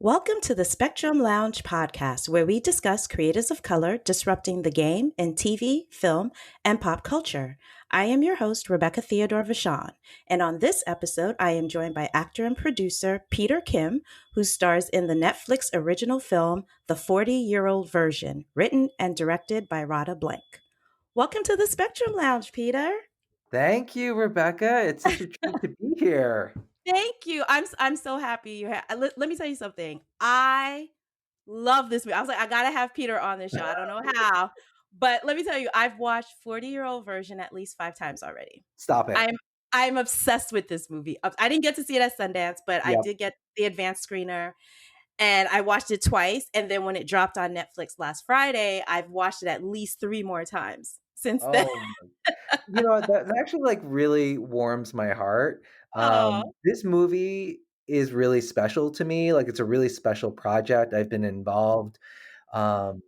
Welcome to the Spectrum Lounge podcast, where we discuss creators of color disrupting the game in TV, film, and pop culture. I am your host, Rebecca Theodore-Vachon, and on this episode, I am joined by actor and producer Peter Kim, who stars in the Netflix original film, The 40-Year-Old Version, written and directed by Radha Blank. Welcome to the Spectrum Lounge, Peter. Thank you, Rebecca. It's such a treat to be here. Thank you. I'm so happy you have. Let me tell you something. I love this movie. I was like, I gotta have Peter on this show. I don't know how, but let me tell you, I've watched 40-Year-Old Version at least 5 times already. Stop it. I'm obsessed with this movie. I didn't get to see it at Sundance, but I Yep. did get the advanced screener, and I watched it twice. And then when it dropped on Netflix last Friday, I've watched it at least 3 more times since then. Oh, that actually like really warms my heart. Oh, This movie is really special to me. Like it's a really special project. I've been involved um,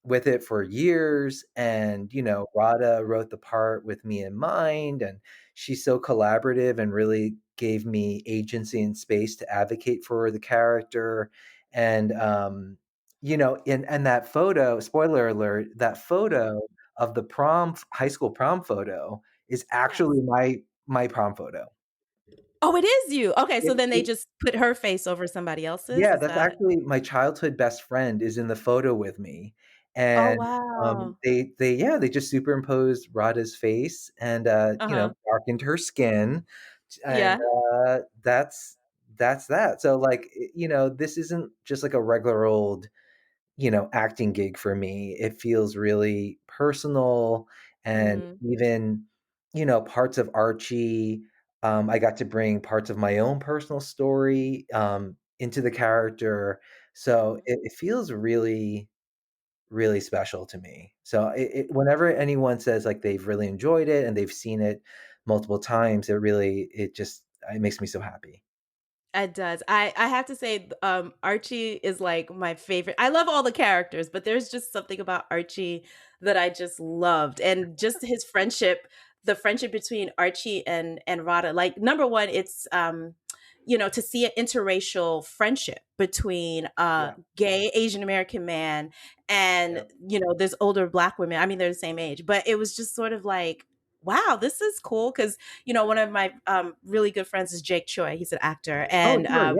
with it for years, and Radha wrote the part with me in mind, and she's so collaborative and really gave me agency and space to advocate for the character. And and that photo, spoiler alert, that photo of the high school prom photo is yes. actually my prom photo. Oh, it is you. Okay, so It then they it just put her face over somebody else's. Yeah, Is that's that? actually my childhood best friend is in the photo with me, Oh, and, wow. they just superimposed Radha's face and, Uh-huh. darkened her skin, and, Yeah. that's that. So, like, this isn't just like a regular old acting gig for me. It feels really personal, and Mhm. even, parts of Archie, I got to bring parts of my own personal story, into the character. So Mhm. it feels really, really special to me. So whenever anyone says like they've really enjoyed it and they've seen it multiple times, it makes me so happy. It does. I have to say, Archie is, like, my favorite. I love all the characters, but there's just something about Archie that I just loved, and just his friendship, the friendship between Archie and Radha. Like, number 1, it's, to see an interracial friendship between a Yeah. gay Asian American man and, Yeah. this older Black women. I mean, they're the same age, but it was just sort of like, wow, this is cool because one of my really good friends is Jake Choi. He's an actor, Oh, and sure.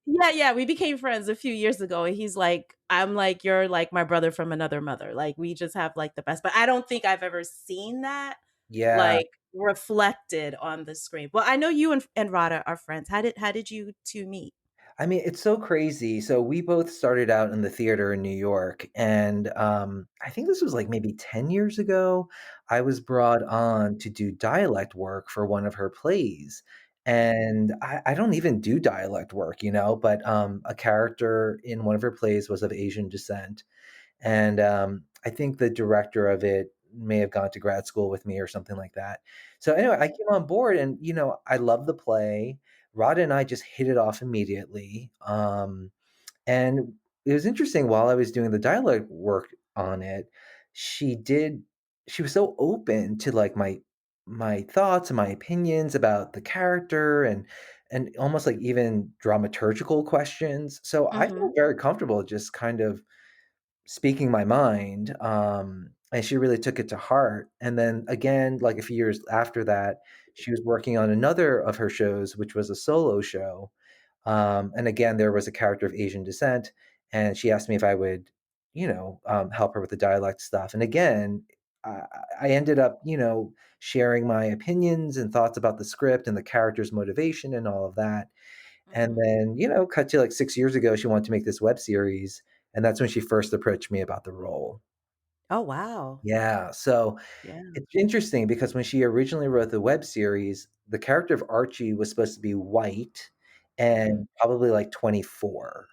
Yeah. Yeah. we became friends a few years ago. And he's like, I'm like, you're like my brother from another mother. Like we just have like the best. But I don't think I've ever seen that Yeah. like reflected on the screen. Well, I know you and Rada are friends. How did you two meet? I mean, it's so crazy. So we both started out in the theater in New York, and I think this was like maybe 10 years ago. I was brought on to do dialect work for one of her plays. And I don't even do dialect work, but a character in one of her plays was of Asian descent. And I think the director of it may have gone to grad school with me or something like that. So anyway, I came on board, and I love the play. Rod and I just hit it off immediately. And it was interesting while I was doing the dialogue work on it, she did she was so open to like my thoughts and my opinions about the character, and almost like even dramaturgical questions. So I Mm-hmm. felt very comfortable just kind of speaking my mind, and she really took it to heart. And then again, like a few years after that, she was working on another of her shows, which was a solo show. And again, there was a character of Asian descent, and she asked me if I would, help her with the dialect stuff. And again, I, I ended up, sharing my opinions and thoughts about the script and the character's motivation and all of that. And Mm-hmm. then, cut to like 6 years ago, she wanted to make this web series, and that's when she first approached me about the role. Oh, wow. Yeah, so Yeah. it's interesting because when she originally wrote the web series, the character of Archie was supposed to be white Mm-hmm. and probably like 24.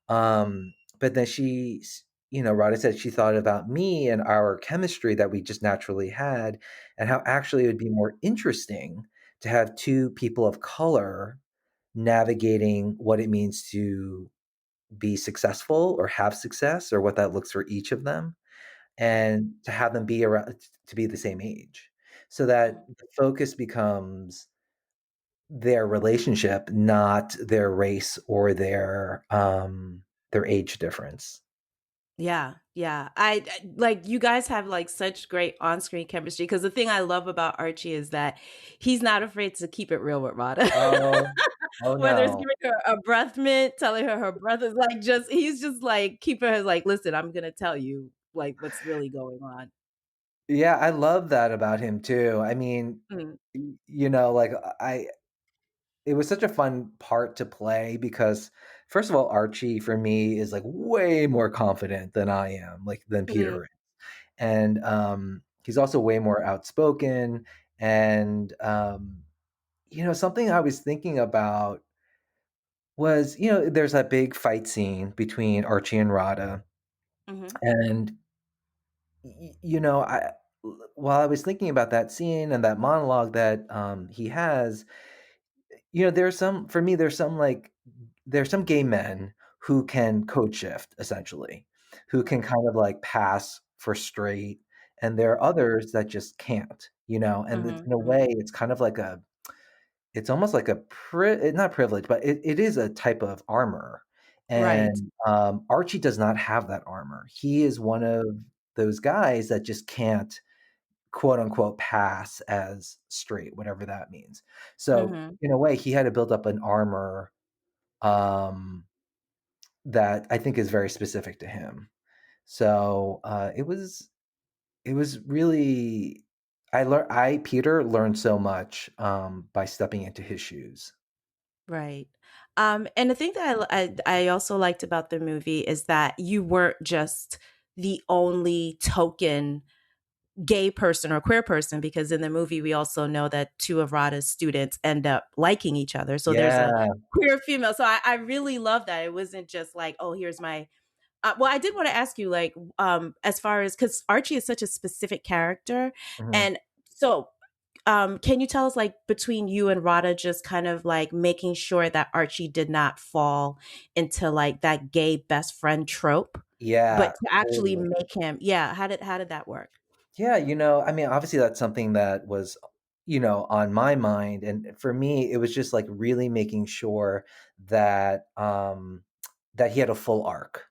But then Rada said she thought about me and our chemistry that we just naturally had, and how actually it would be more interesting to have two people of color navigating what it means to be successful or have success, or what that looks for each of them, and to have them be around to be the same age, so that the focus becomes their relationship, not their race or their age difference. Yeah, yeah. Like you guys have like such great on-screen chemistry because the thing I love about Archie is that he's not afraid to keep it real with Radha. Oh, oh Whether it's no. giving her a breath mint, telling her brother's like just he's just like keeping her like, listen, I'm gonna tell you like what's really going on. Yeah, I love that about him too. I mean, Mm, like I it was such a fun part to play because first of all, Archie for me is like way more confident than I am, like than mm, Peter is. And he's also way more outspoken. And something I was thinking about was, there's that big fight scene between Archie and Radha. mhm, And I while I was thinking about that scene and that monologue that he has, there's some for me there's some gay men who can code shift essentially, who can right. kind of like pass for straight, and there are others that just can't, and Mhm, in a mhm. way it's kind of like it's almost like not privilege, but it is a type of armor. Right. And Archie does not have that armor. He is one of those guys that just can't quote unquote pass as straight, whatever that means. So Mhm. in a way, he had to build up an armor um, that I think is very specific to him. So it was really Peter learned so much by stepping into his shoes. Right. And the thing that I also liked about the movie is that you weren't just the only token gay person or queer person, because in the movie we also know that two of Radha's students end up liking each other. So there's a Yeah. queer female. So I really love that. It wasn't just like, oh, here's my well, I did want to ask you, like, as far as because Archie is such a specific character, Mhm. and so can you tell us, like, between you and Radha, just kind of like making sure that Archie did not fall into like that gay best friend trope, Yeah, but to actually totally. make him, yeah, how did that work? Yeah, I mean, obviously that's something that was, on my mind. And for me, it was just like really making sure that that he had a full arc.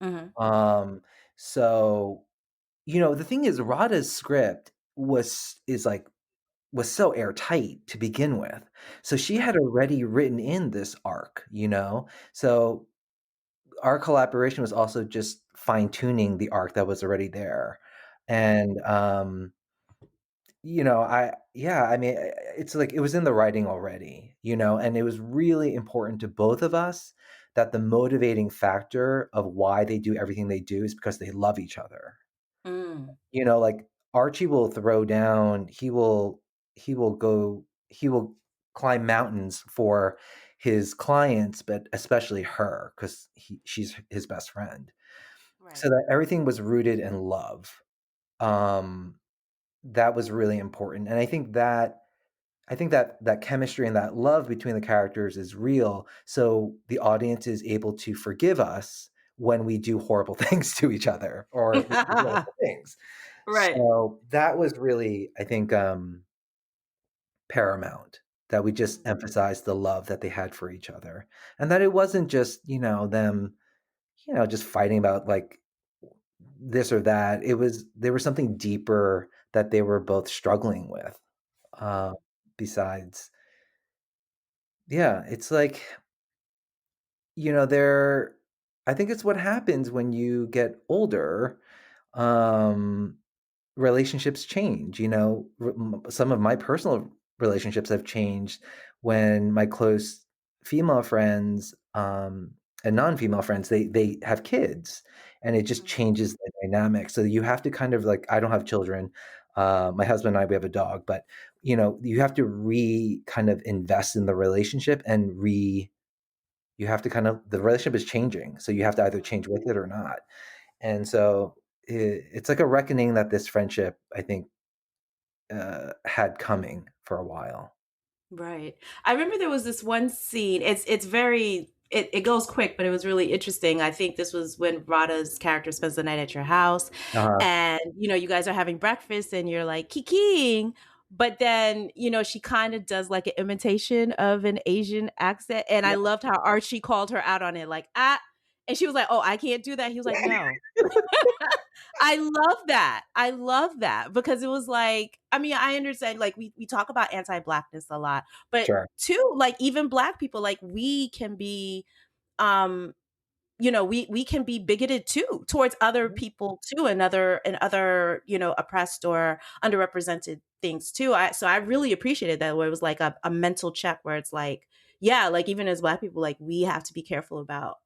Hmm. Um, so, the thing is Radha's script was so airtight to begin with. So she had Right. already written in this arc. So our collaboration was also just fine tuning the arc that was already there. And I mean, it's like it was in the writing already, and it was really important to both of us that the motivating factor of why they do everything they do is because they love each other. Mm. Like Archie will throw down, he will climb mountains for his clients, but especially her because she's his best friend. So Right. that everything was rooted in love. Um, that was really important, and I think that chemistry and that love between the characters is real, so the audience is able to forgive us when we do horrible things to each other or we do horrible things. Right. So that was really, I think, paramount, that we just Mhm. emphasized the love that they had for each other, and that it wasn't just, them, just fighting about like this or that. There was something deeper that they were both struggling with. Uh, Mhm. besides, yeah, it's like, there I think it's what happens when you get older. Um, relationships change, some of my personal relationships have changed when my close female friends, and non-female friends, they have kids, and it just Mhm. changes the dynamic. So you have to kind of like, I don't have children. My husband and I, we have a dog, but you have to kind of invest in the relationship, and you have to kind of, the relationship is changing, so you have to either change with it or not. And so it's like a reckoning that this friendship, I think, had coming for a while. Right. I remember there was this one scene. It's very it goes quick, but it was really interesting. I think this was when Radha's character spends the night at your house, Uh-huh. and you guys are having breakfast and you're like kikiing, but then, she kind of does like an imitation of an Asian accent. And I loved how Archie called her out on it, like, ah, and she was like, oh, I can't do that. He was like, no. I love that. I love that because it was like, I mean, I understand, like, we talk about anti-blackness a lot, but Sure. too, like, even black people, like, we can be, um, we can be bigoted too towards other Mhm. people too, and other, oppressed or underrepresented things too. So I really appreciated that, where it was like a mental check, where it's like, yeah, like, even as black people, like, we have to be careful about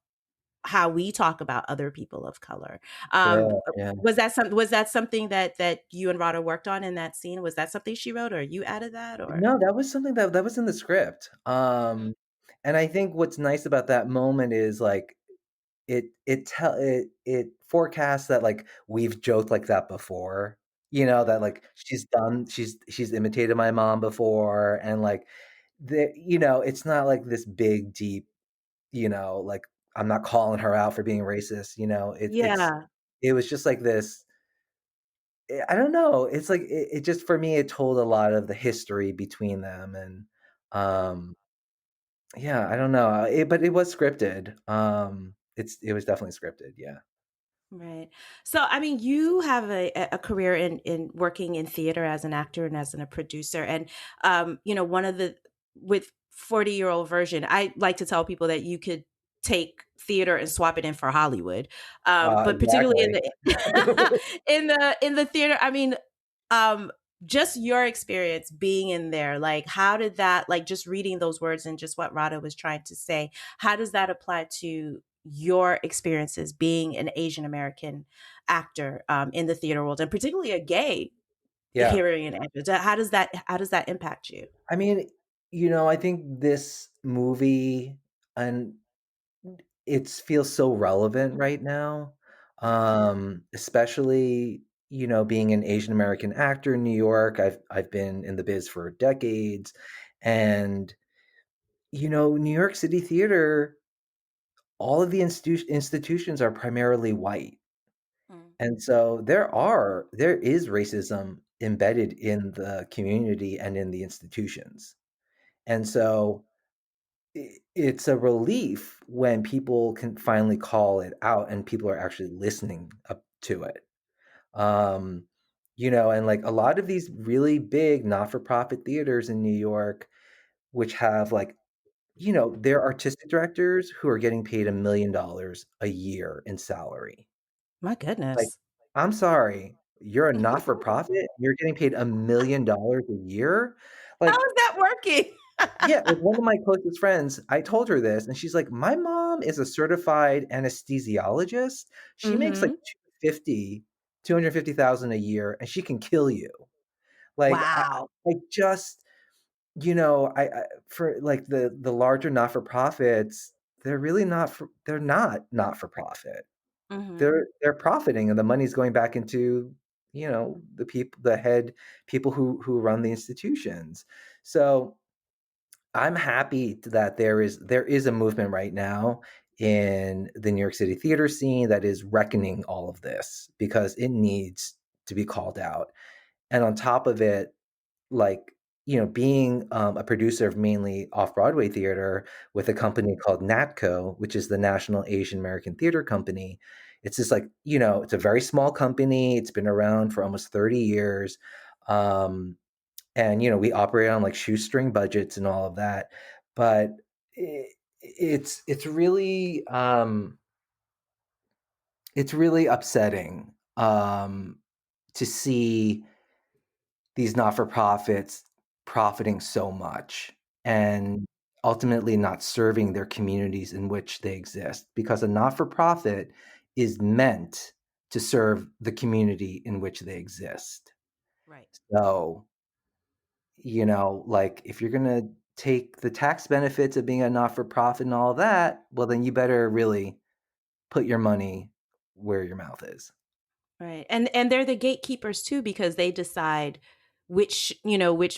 how we talk about other people of color. Yeah, yeah. Was that something that you and Rada worked on in that scene? Was that something she wrote, or you added that, or? No, that was something that was in the script, and I think what's nice about that moment is, like, it forecasts that, like, we've joked like that before, that, like, she's imitated my mom before, and, like, it's not like this big, deep, like, I'm not calling her out for being racist, Yeah, it was just like this. I don't know, it's like it just for me, it told a lot of the history between them, and, um, yeah, I don't know, but it was scripted, it was definitely scripted, yeah. right. So, I mean, you have a career in working in theater as an actor and as a producer, and one of the with 40-year-old version, I like to tell people that you could take theater and swap it in for Hollywood, but particularly in Exactly. the in the theater, I mean, um, just your experience being in there, like, how did that, like, just reading those words and just what Rada was trying to say, how does that apply to your experiences being an Asian American actor, in the theater world, and particularly a gay Yeah. hearing and actor? How does that impact you? I mean, I think this movie, and it feels so relevant right now, especially, being an Asian American actor in New York. I've been in the biz for decades, and, New York City theater, all of the institutions are primarily white. Mm. And so there is racism embedded in the community and in the institutions. And so it's a relief when people can finally call it out and people are actually listening up to it. Um, and like a lot of these really big not-for-profit theaters in New York, which have like, their artistic directors who are getting paid $1 million a year in salary. My Like, goodness. I'm sorry, you're a not-for-profit, you're getting paid $1 million a year? How Like, is that working? yeah, like, one of my closest friends, I told her this, and she's like, "My mom is a certified anesthesiologist. She makes, like, Mhm. 250,000 a year, and she can kill you." Like, Wow. I just I for, like, the larger not-for-profits, they're not not-for-profit. Mhm. They're profiting, and the money's going back into, the head people who run the institutions. So, I'm happy that there is a movement right now in the New York City theater scene that is reckoning all of this because it needs to be called out. And on top of it, like, being, a producer of mainly off-Broadway theater with a company called NATCO, which is the National Asian American Theater Company. It's just like, it's a very small company. It's been around for almost 30 years. Um, and, we operate on like shoestring budgets and all of that. But it's really, it's really upsetting, to see these not-for-profits profiting so much and ultimately not serving their communities in which they exist, because a not-for-profit is meant to serve the community in which they exist. Right. So, like, if you're gonna take the tax benefits of being a not-for-profit and all that, well, then you better really put your money where your mouth is. Right. And they're the gatekeepers too, because they decide which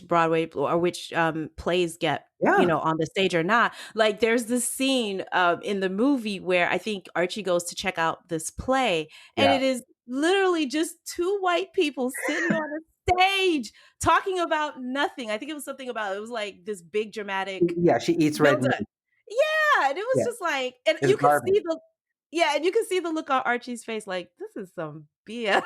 Broadway or which plays get, Yeah, on the stage or not. Like, there's this scene in the movie where I think Archie goes to check out this play, and yeah. it is literally just two white people sitting on a stage talking about nothing. I think it was something about it was like this big dramatic Yeah, she eats red build meat. up. Yeah, and it was Yeah, just like, and it's you could garbage. see the yeah, and you can see the look on Archie's face, like, this is some BS.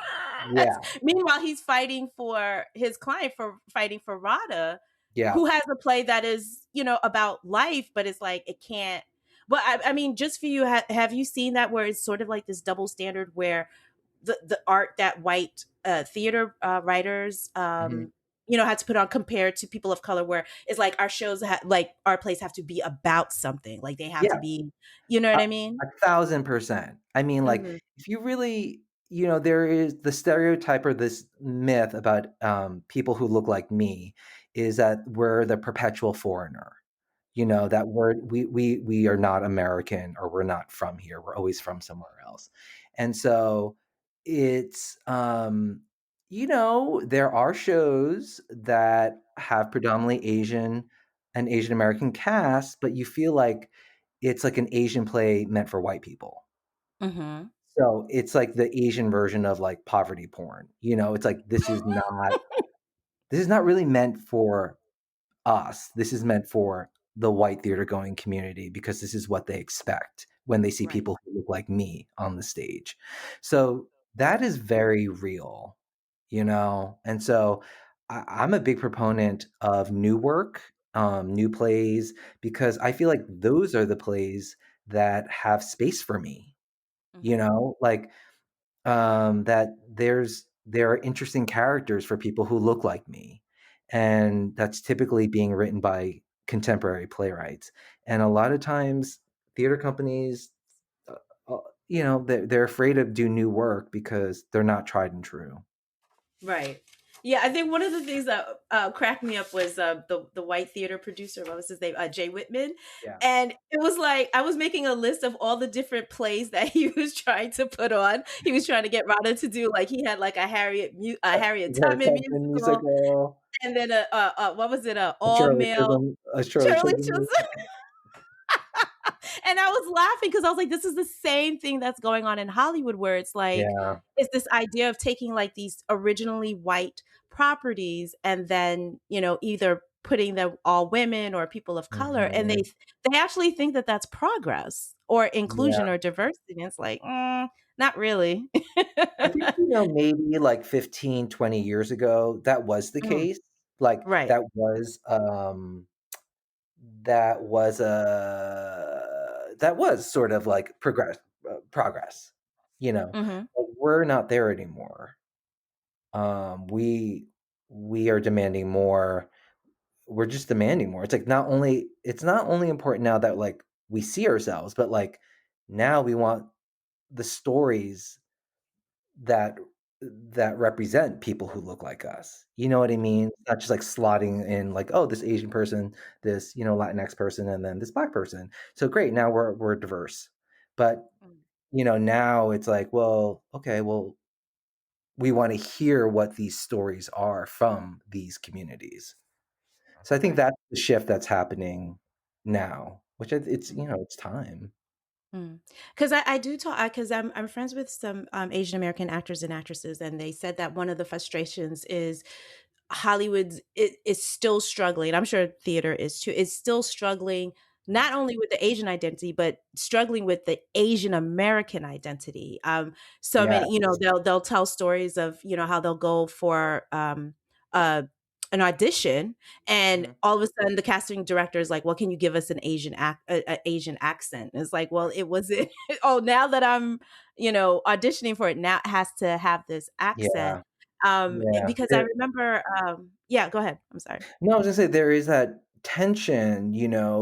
Yeah, Meanwhile, he's fighting for his client for fighting for Radha, yeah. who has a play that is, about life, but it's like it can't. But I mean, just for you, have you seen that where it's sort of like this double standard where the art that white theater writers Mhm. had to put on compared to people of color, where it's like our shows like our plays have to be about something, like they have Yeah, to be, you know a what I mean? 1,000%. I mean, like, Hmm. if you really there is the stereotype or this myth about, people who look like me is that we're the perpetual foreigner. That we are not American or we're not from here. We're always from somewhere else. And so it's there are shows that have predominantly Asian American cast, but you feel like it's like an Asian play meant for white people. Hmm. So it's like the Asian version of like poverty porn. It's like this is not really meant for us. This is meant for the white theater going community because this is what they expect when they see Right. people who look like me on the stage. So that is very real. And so I'm a big proponent of new work, new plays, because I feel like those are the plays that have space for me, Hmm. like that there are interesting characters for people who look like me, and that's typically being written by contemporary playwrights. And a lot of times, theater companies, uh, they're afraid to do new work because they're not tried and true. Right. Yeah, I think one of the things that cracked me up was the white theater producer. What was his name? Jay Whitman. Yeah, And it was like I was making a list of all the different plays that he was trying to put on. He was trying to get Rada to do, like he had like a Harriet Harry Tubman Tubman musical, musical, and then a what was it, a a all Shirley male Chisholm, a Shirley Shirley Chisholm Chisholm. musical. And I was laughing because I was like, this is the same thing that's going on in Hollywood, where it's like, Yeah, it's this idea of taking like these originally white properties and then, either putting them all women or people of color. And mhm, they actually think that that's progress or inclusion yeah. or diversity. And it's like, not really. I think, maybe like 15, 20 years ago, that was the Mhm. case. Like Right. that was sort of like progress, Hmm. but we're not there anymore. We are demanding more. We're just demanding more. It's not only important now that like we see ourselves, but like now we want the stories that represent people who look like us. You know what I mean? Not just like slotting in like, oh, this Asian person, this, Latinx person, and then this Black person. So great, now we're diverse. But, now it's like, well, okay, well, we want to hear what these stories are from these communities. So I think Right. that's the shift that's happening now, which it's time. Because I do talk, because I'm friends with some Asian American actors and actresses, and they said that one of the frustrations is Hollywood's is still struggling. I'm sure theater is too. It's still struggling not only with the Asian identity, but struggling with the Asian American identity. So Yeah. many, they'll tell stories of how they'll go for uh an audition, and Mhm. all of a sudden the casting director is like, "Well, can you give us an Asian accent?" And it's like, well, it wasn't. Oh, now that I'm auditioning for it, now it has to have this accent. Yeah. Yeah. Because I remember, yeah, go ahead. I'm sorry. No, I was gonna say there is that tension,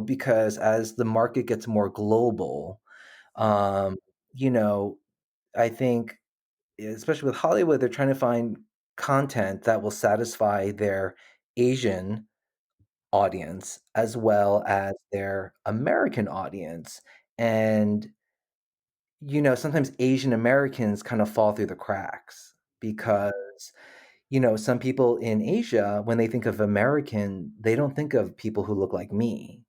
because as the market gets more global, um, you know, I think, especially with Hollywood, they're trying to find content that will satisfy their Asian audience as well as their American audience. And, sometimes Asian Americans kind of fall through the cracks Mhm. because some people in Asia, when they think of American, they don't think of people who look like me.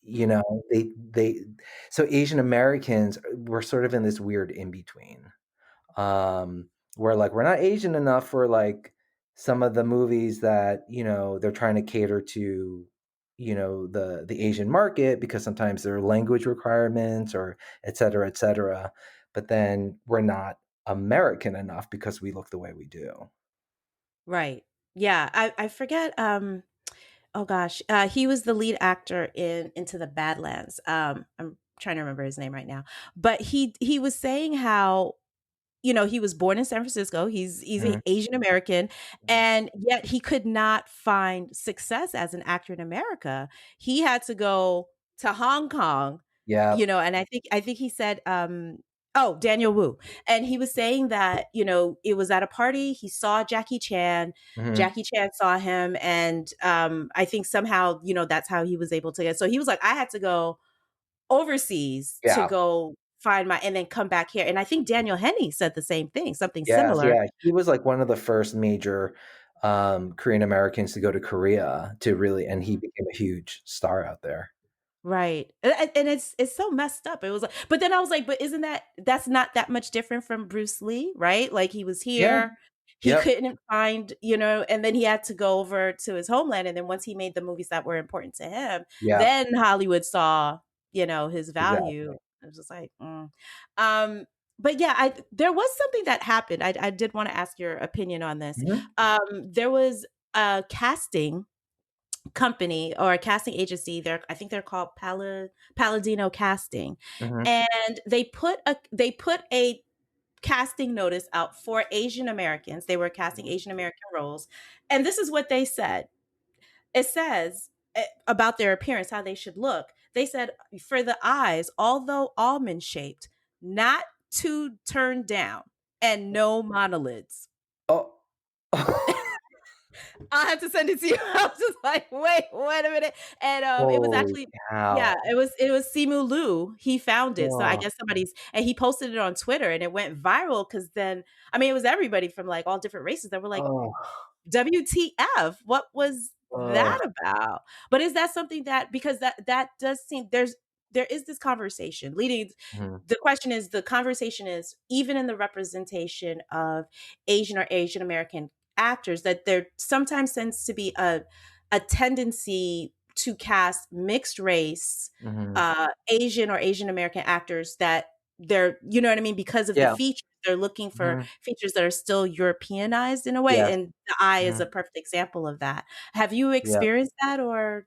You Mhm. know, they so Asian Americans were sort of in this weird in between. Where like we're not Asian enough for like some of the movies that, they're trying to cater to, the Asian market because sometimes there are language requirements or et cetera, et cetera. But then we're not American enough because we look the way we do. Right. Yeah. I forget. Oh gosh. He was the lead actor in Into the Badlands. I'm trying to remember his name right now, but he was saying how, he was born in San Francisco. He's Mhm. Asian American, and yet he could not find success as an actor in America. He had to go to Hong Kong, Yeah. and I think he said, oh, Daniel Wu. And he was saying that, it was at a party, he saw Jackie Chan. Mhm. Jackie Chan saw him, and I think somehow, that's how he was able to get. So he was like, I had to go overseas to Yeah. go find my and then come back here. And I think Daniel Henney said the same thing, something Yes, similar. yeah, he was, like, one of the first major, Korean Americans to go to Korea to really and he Mhm. became a huge star out there. Right. And it's so messed up. It was like, but then I was like, but isn't that's not that much different from Bruce Lee, right? Like he was Yeah. here, he Yep. couldn't find, and then he had to go over to his homeland. And then once he made the movies that were important to him, Yep. then Hollywood saw, his value. Exactly. I was just like, um, but yeah, there was something that happened. I did want to ask your opinion on this. Mhm. There was a casting company or a casting agency. I think they're called Palladino Casting, Mhm. and they put a casting notice out for Asian Americans. They were casting Asian American roles, and this is what they said. It says about their appearance, how they should look. They said for the eyes, although almond shaped, not too turned down, and no monolids. Oh. I had to send it to you. I was just like, wait a minute. And it was Holy actually, yeah, cow. it was Simu Liu. He found it. So I Oh. guess and he posted it on Twitter and it went viral because then, I mean, it was everybody from like all different races that were like, Oh. WTF? What was that Oh. about? But is that something that because that does seem there is this conversation leading Mhm. the question is the conversation is even in the representation of Asian or Asian American actors that there sometimes tends to be a tendency to cast mixed race Mhm. Asian or Asian American actors that they're what I mean because of the Yeah. features they're looking for Mhm. features that are still Europeanized in a way, Yes. and the eye is a Mhm. perfect example of that. Have you Yep. experienced that or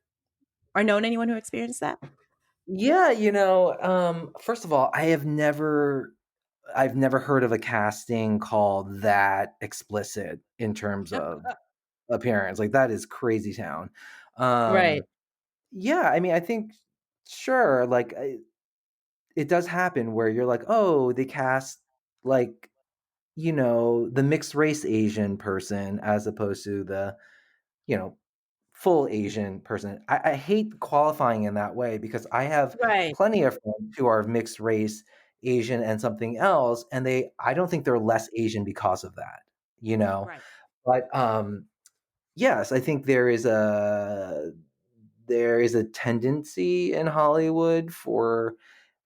known anyone who experienced that? Yeah, first of all, I've never heard of a casting call that explicit in terms of appearance. Like, that is crazy town. Right. Yeah, I mean, I think sure, like, it does happen where you're like, "Oh, they cast, like, the mixed race Asian person as opposed to the, you know, full Asian person." I hate qualifying in that way because I have Right. plenty of friends who are mixed race Asian and something else, and I don't think they're less Asian because of that, you know? Right. But, yes, I think there is a tendency in Hollywood for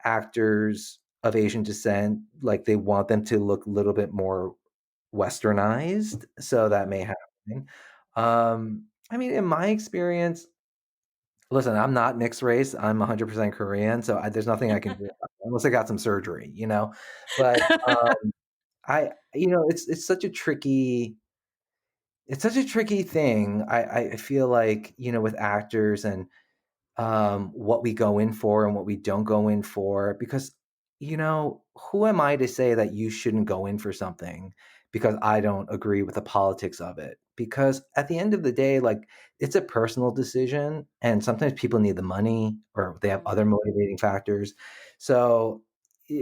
actors of Asian descent, like, they want them to look a little bit more westernized, so that may happen. I mean, in my experience, listen, I'm not mixed race, I'm 100% Korean, so there's nothing I can do about it, unless I got some surgery, you know? But, it's such a tricky thing. I feel like, with actors and what we go in for and what we don't go in for. Because, who am I to say that you shouldn't go in for something because I don't agree with the politics of it? Because at the end of the day, like, it's a personal decision, and sometimes people need the money or they have other Mhm. motivating factors. So, I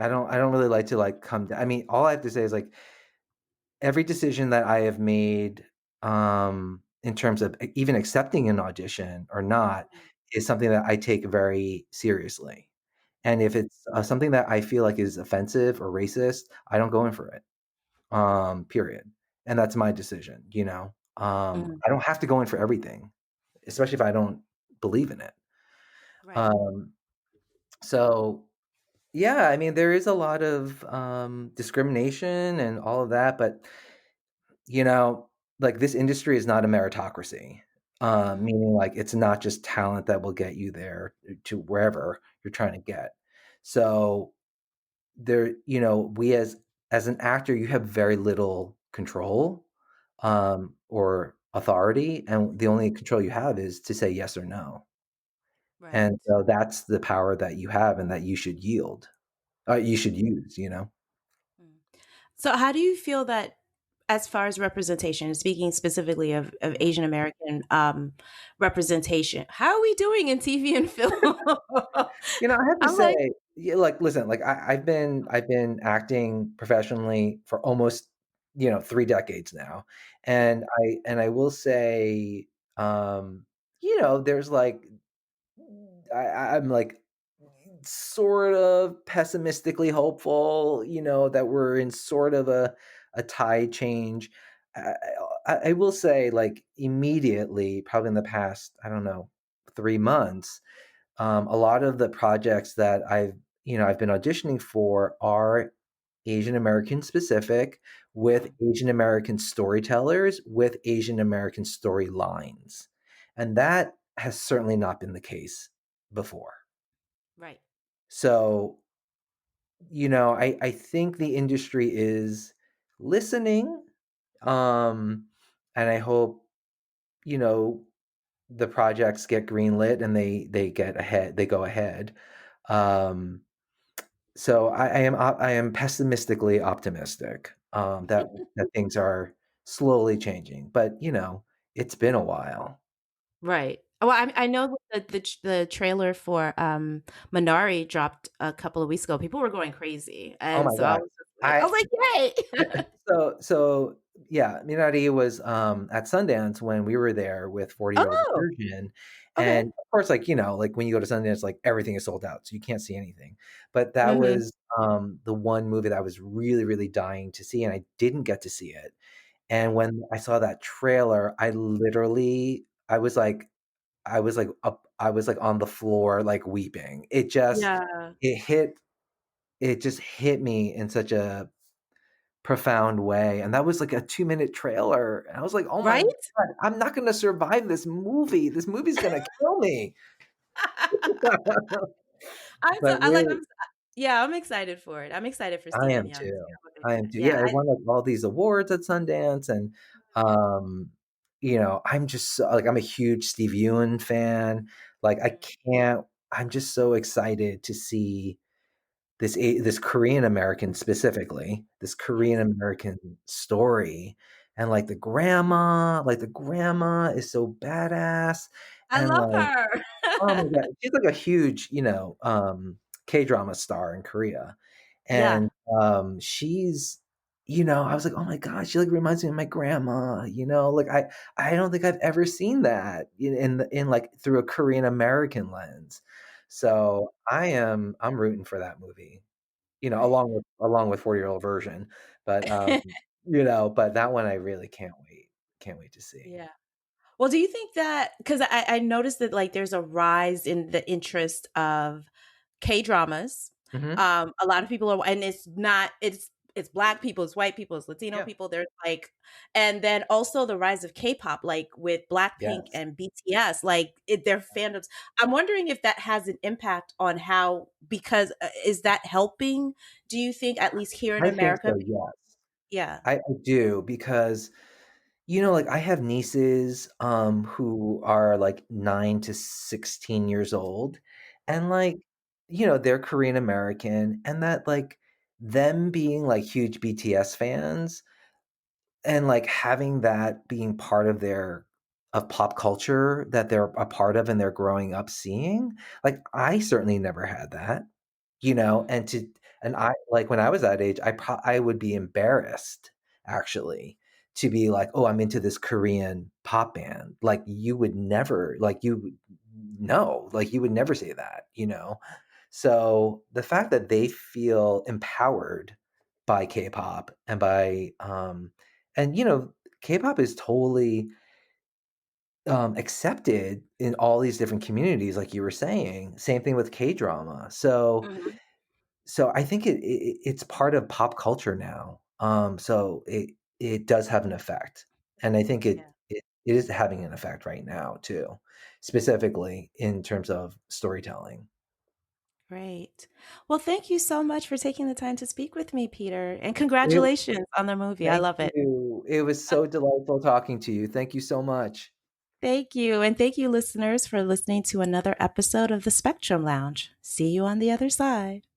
don't, I don't really like to like come. I mean, all I have to say is like every decision that I have made, in terms of even accepting an audition or not, is something that I take very seriously. And if it's, something that I feel like is offensive or racist, I don't go in for it, period. And that's my decision, you know? Mhm. I don't have to go in for everything, especially if I don't believe in it. Right. Um, so Yeah, I mean, there is a lot of discrimination and all of that, but you know, like this industry is not a meritocracy. Mhm. Meaning like it's not just talent that will get you there to wherever you're trying to get. So there, we as an actor, you have very little control or authority, and the only control you have is to say yes or no. And Right. so that's the power that you have and that you should yield. You should use. Mm. So how do you feel that as far as representation, speaking specifically of Asian American representation, how are we doing in TV and film? I have to I'm like, say, yeah, like, listen, like I've been acting professionally for almost 3 decades now, and mhm, I will say, there's like I'm like sort of pessimistically hopeful, that we're in sort of a tide change. I, I will say, like immediately, probably in the past, I don't know, 3 months. A lot of the projects that I've been auditioning for are Asian American specific with mhm, Asian American storytellers with Asian American storylines. And that has certainly not been the case before. right. So, I think the industry is listening. Um, and I hope, you know, the projects get greenlit and they go ahead. Um, so I am pessimistically optimistic that things are slowly changing, but it's been a while. Right. Well, I know the trailer for, Minari dropped a couple of weeks ago. People were going crazy, Oh and my so I god. was just like, I I was like, "Yay!" so yeah, Minari was at Sundance when we were there with 40-Year-Old Oh, Virgin, okay. and of course, like when you go to Sundance, like everything is sold out, so you can't see anything. But that Mhm. was the one movie that I was really, really dying to see, and I didn't get to see it. And Right. when I saw that trailer, I was like on the floor, like weeping. Yeah. It hit it just hit me in such a profound way, and that was like a 2-minute trailer, and I was like, "Oh my Right? god, I'm not gonna survive this movie. This movie's gonna kill me." I'm so But I like, really yeah, I'm excited for it. I'm excited for I Stephen am Young to too. see how they're I am gonna, too. yeah, Yeah, it won, like, all these awards at Sundance, and, um, I'm just so like, I'm a huge Steve Ewan fan. Like, I Mhm. can't I'm just so excited to see this Korean American specifically, this Korean Yes. American story, and, like, the grandma is so badass, I and, love like, her. oh my god, she's like a huge, K-drama star in Korea, Yeah. and, she's I was like, "Oh my god, she, like, reminds me of my grandma," like, I don't think I've ever seen that like, through a Korean American lens. So, I'm rooting for that movie, Right. along with 40-Year-Old Version, but, but that one I really can't wait to see. Yeah. Well, do you think that, because I noticed that, like, there's a rise in the interest of K-dramas. Mhm. A lot of people are, and it's Black people, it's white people, it's Latino Yeah. people, there's, like, and then also the rise of K-pop, like, with Blackpink Yes. and BTS, like, their fandoms. I'm wondering if that has an impact on how, because, is that helping, do you think, at least here in I think America, so, people. yes. Yeah. I do because, like, I have nieces, who are, like, 9 to 16 years old, and, Mhm. like, they're Korean American, and that, like, them being, like, huge BTS fans and, like, having that being part of pop culture that they're a part of and they're growing up seeing, like, I certainly never had that, Mhm. and I like, when I was that age, I would be embarrassed, actually, to be like, "Oh, I'm into this Korean pop band." Like, you would never like, you would no, like, you would never say that? So, the fact that they feel empowered by K-pop and, K-pop is totally, accepted in all these different communities, like you were saying. Same thing with K-drama. So Mhm. So I think it's part of pop culture now. So it does have an effect, and I think it is having an effect right now too, specifically in terms of storytelling. Great. Well, thank you so much for taking the time to speak with me, Peter, and It, congratulations on the movie. I thank love it. you. It was so delightful talking to you. Thank you so much. Thank you. And thank you, listeners, for listening to another episode of the Spectrum Lounge. See you on the other side.